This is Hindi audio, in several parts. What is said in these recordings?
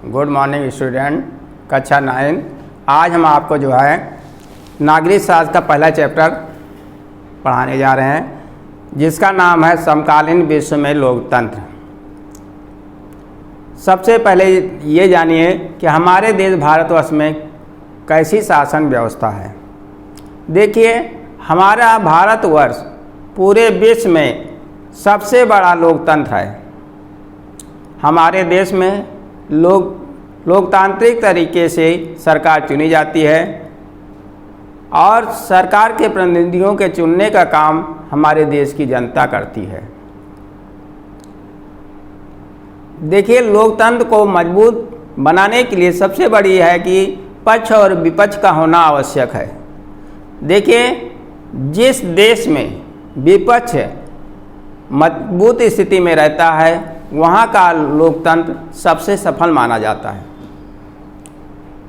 गुड मॉर्निंग स्टूडेंट, कक्षा 9। आज हम आपको जो है नागरिक शास्त्र का पहला चैप्टर पढ़ाने जा रहे हैं, जिसका नाम है समकालीन विश्व में लोकतंत्र। सबसे पहले ये जानिए कि हमारे देश भारतवर्ष में कैसी शासन व्यवस्था है। देखिए, हमारा भारतवर्ष पूरे विश्व में सबसे बड़ा लोकतंत्र है। हमारे देश में लोकतांत्रिक तरीके से सरकार चुनी जाती है और सरकार के प्रतिनिधियों के चुनने का काम हमारे देश की जनता करती है। देखिए, लोकतंत्र को मजबूत बनाने के लिए सबसे बड़ी है कि पक्ष और विपक्ष का होना आवश्यक है। देखिए, जिस देश में विपक्ष मजबूत स्थिति में रहता है, वहाँ का लोकतंत्र सबसे सफल माना जाता है।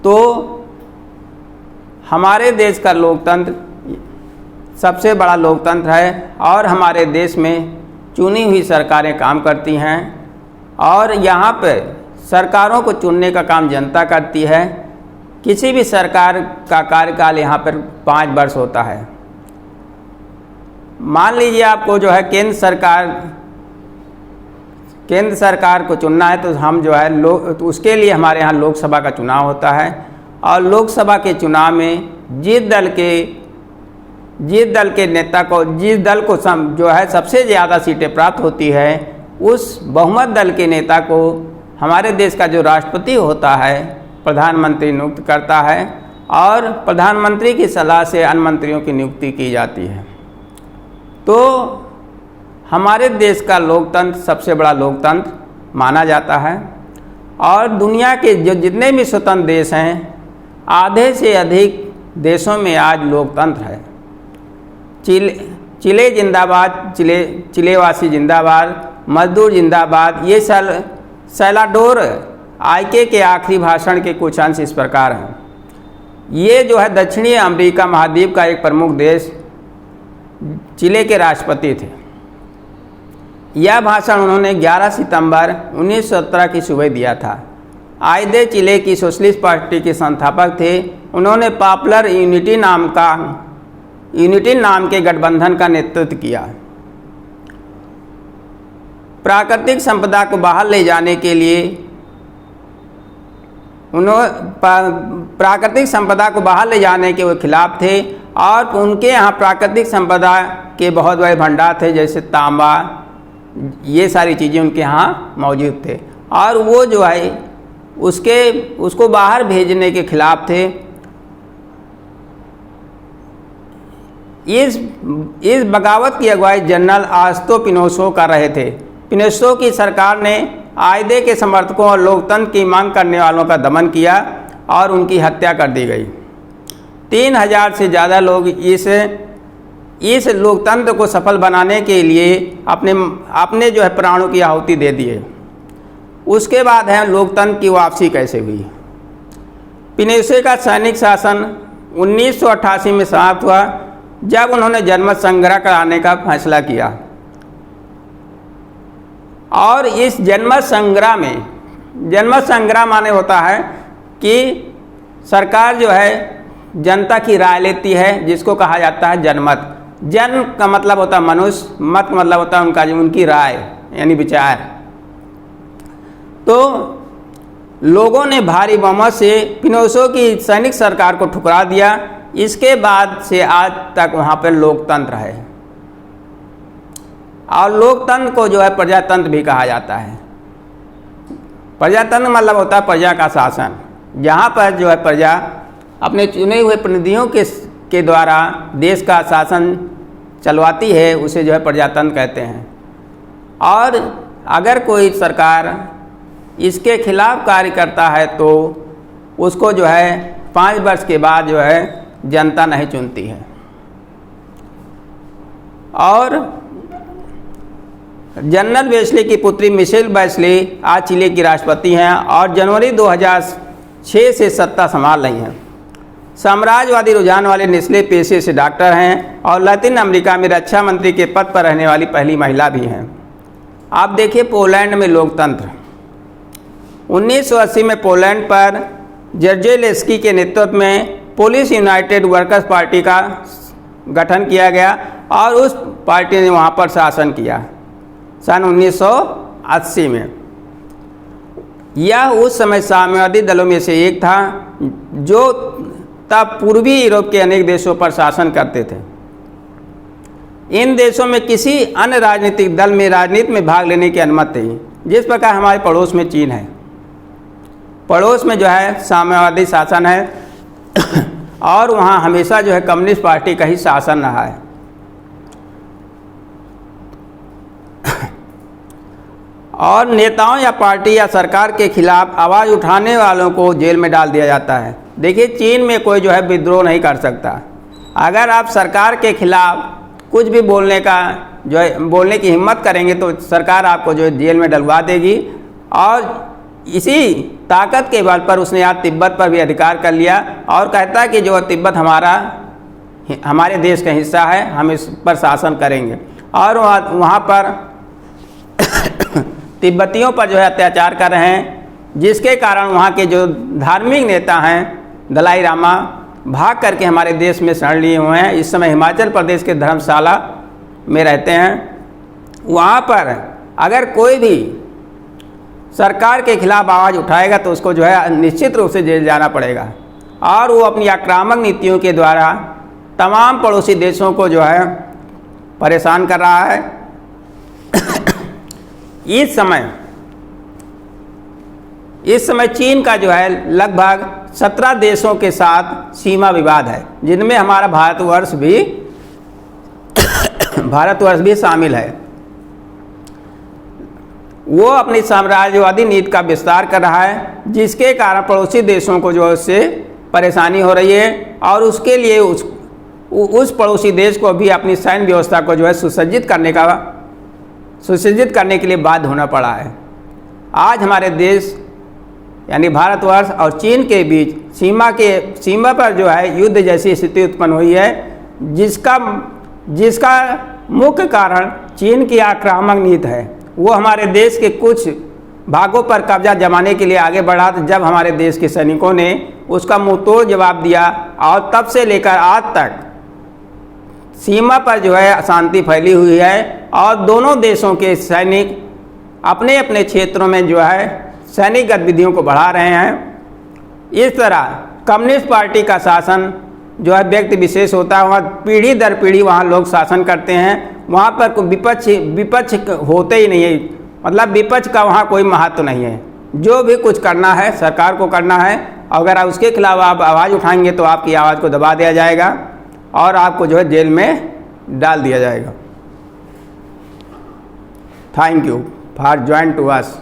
तो हमारे देश का लोकतंत्र सबसे बड़ा लोकतंत्र है और हमारे देश में चुनी हुई सरकारें काम करती हैं और यहाँ पे सरकारों को चुनने का काम जनता करती है। किसी भी सरकार का कार्यकाल यहाँ पर 5 वर्ष होता है। मान लीजिए आपको जो है केंद्र सरकार को चुनना है, तो हम जो है तो उसके लिए हमारे यहाँ लोकसभा का चुनाव होता है और लोकसभा के चुनाव में जिस दल के नेता को, जिस दल को जो है सबसे ज़्यादा सीटें प्राप्त होती है, उस बहुमत दल के नेता को हमारे देश का जो राष्ट्रपति होता है, प्रधानमंत्री नियुक्त करता है और प्रधानमंत्री की सलाह से अन्य मंत्रियों की नियुक्ति की जाती है। तो हमारे देश का लोकतंत्र सबसे बड़ा लोकतंत्र माना जाता है और दुनिया के जो जितने भी स्वतंत्र देश हैं, आधे से अधिक देशों में आज लोकतंत्र है। चिले जिंदाबाद, चिलेवासी जिंदाबाद, मजदूर जिंदाबाद। ये सैलाडोर आइके के आखिरी भाषण के कुछ अंश इस प्रकार हैं। ये जो है दक्षिणी अमेरिका महाद्वीप का एक प्रमुख देश चिले के राष्ट्रपति थे। यह भाषण उन्होंने 11 सितंबर 1917 की सुबह दिया था। आइदे चिले की सोशलिस्ट पार्टी के संस्थापक थे। उन्होंने पॉपुलर यूनिटी नाम के गठबंधन का नेतृत्व किया। प्राकृतिक संपदा को बाहर ले जाने के लिए प्राकृतिक संपदा को बाहर ले जाने के वो खिलाफ थे और उनके यहाँ प्राकृतिक संपदा के बहुत बड़े भंडार थे, जैसे तांबा, ये सारी चीज़ें उनके यहाँ मौजूद थे और वो जो है उसको बाहर भेजने के खिलाफ थे। इस बगावत की अगुवाई जनरल आस्तो पिनोशो कर रहे थे। पिनोशो की सरकार ने आइदे के समर्थकों और लोकतंत्र की मांग करने वालों का दमन किया और उनकी हत्या कर दी गई। 3000 से ज़्यादा लोग इस लोकतंत्र को सफल बनाने के लिए अपने जो है प्राणों की आहुति दे दिए। उसके बाद है लोकतंत्र की वापसी कैसे हुई। पिनोशे का सैनिक शासन 1988 में समाप्त हुआ, जब उन्होंने जनमत संग्रह कराने का फैसला किया और इस जनमत संग्रह माने होता है कि सरकार जो है जनता की राय लेती है, जिसको कहा जाता है जनमत। जन का मतलब होता है मनुष्य, मत का मतलब होता है उनकी राय यानी विचार। तो लोगों ने भारी बहुमत से पिनोशे की सैनिक सरकार को ठुकरा दिया। इसके बाद से आज तक वहाँ पर लोकतंत्र है और लोकतंत्र को जो है प्रजातंत्र भी कहा जाता है। प्रजातंत्र मतलब होता है प्रजा का शासन, जहाँ पर जो है प्रजा अपने चुने हुए प्रतिनिधियों के द्वारा देश का शासन चलवाती है, उसे जो है प्रजातंत्र कहते हैं। और अगर कोई सरकार इसके खिलाफ कार्य करता है तो उसको जो है 5 वर्ष के बाद जो है जनता नहीं चुनती है। और जनरल वेस्ले की पुत्री मिशेल बैचले आज चिले की राष्ट्रपति हैं और जनवरी 2006 से सत्ता संभाल रही हैं। साम्राज्यवादी रुझान वाले निचले पेशे से डॉक्टर हैं और लातिन अमेरिका में रक्षा मंत्री के पद पर रहने वाली पहली महिला भी हैं। आप देखिए पोलैंड में लोकतंत्र 1980 में पोलैंड पर जर्जेलेस्की के नेतृत्व में पोलिश यूनाइटेड वर्कर्स पार्टी का गठन किया गया और उस पार्टी ने वहाँ पर शासन किया सन 1980 में। यह उस समय साम्यवादी दलों में से एक था जो तब पूर्वी यूरोप के अनेक देशों पर शासन करते थे। इन देशों में किसी अन्य राजनीतिक दल में राजनीति में भाग लेने की अनुमति नहीं, जिस प्रकार हमारे पड़ोस में चीन है। पड़ोस में जो है साम्यवादी शासन है और वहाँ हमेशा जो है कम्युनिस्ट पार्टी का ही शासन रहा है। और नेताओं या पार्टी या सरकार के खिलाफ आवाज़ उठाने वालों को जेल में डाल दिया जाता है। देखिए, चीन में कोई जो है विद्रोह नहीं कर सकता। अगर आप सरकार के खिलाफ कुछ भी बोलने का जो है बोलने की हिम्मत करेंगे तो सरकार आपको जो है जेल में डलवा देगी। और इसी ताकत के बल पर उसने आज तिब्बत पर भी अधिकार कर लिया और कहता है कि जो तिब्बत हमारे देश का हिस्सा है, हम इस पर शासन करेंगे। और वहाँ पर तिब्बतियों पर जो है अत्याचार कर रहे हैं, जिसके कारण वहाँ के जो धार्मिक नेता हैं दलाई लामा भाग करके हमारे देश में शरण लिए हुए हैं। इस समय हिमाचल प्रदेश के धर्मशाला में रहते हैं। वहाँ पर अगर कोई भी सरकार के खिलाफ आवाज़ उठाएगा तो उसको जो है निश्चित रूप से जेल जाना पड़ेगा। और वो अपनी आक्रामक नीतियों के द्वारा तमाम पड़ोसी देशों को जो है परेशान कर रहा है। इस समय चीन का जो है लगभग 17 देशों के साथ सीमा विवाद है, जिनमें हमारा भारतवर्ष भी शामिल है। वो अपनी साम्राज्यवादी नीति का विस्तार कर रहा है, जिसके कारण पड़ोसी देशों को जो है उससे परेशानी हो रही है। और उसके लिए उस पड़ोसी देश को भी अपनी सैन्य व्यवस्था को जो है सुसज्जित करने के लिए बाध्य होना पड़ा है। आज हमारे देश यानी भारतवर्ष और चीन के बीच सीमा पर जो है युद्ध जैसी स्थिति उत्पन्न हुई है, जिसका मुख्य कारण चीन की आक्रामक नीति है। वो हमारे देश के कुछ भागों पर कब्जा जमाने के लिए आगे बढ़ा, जब हमारे देश के सैनिकों ने उसका मुंहतोड़ जवाब दिया और तब से लेकर आज तक सीमा पर जो है अशांति फैली हुई है। और दोनों देशों के सैनिक अपने अपने क्षेत्रों में जो है सैनिक गतिविधियों को बढ़ा रहे हैं। इस तरह कम्युनिस्ट पार्टी का शासन जो है व्यक्ति विशेष होता है, वहाँ पीढ़ी दर पीढ़ी वहाँ लोग शासन करते हैं। वहाँ पर कोई विपक्ष होते ही नहीं है, मतलब विपक्ष का वहाँ कोई महत्व नहीं है। जो भी कुछ करना है सरकार को करना है, अगर उसके खिलाफ आप आवाज़ उठाएंगे तो आपकी आवाज़ को दबा दिया जाएगा और आपको जो है जेल में डाल दिया जाएगा। Thank you for join to us.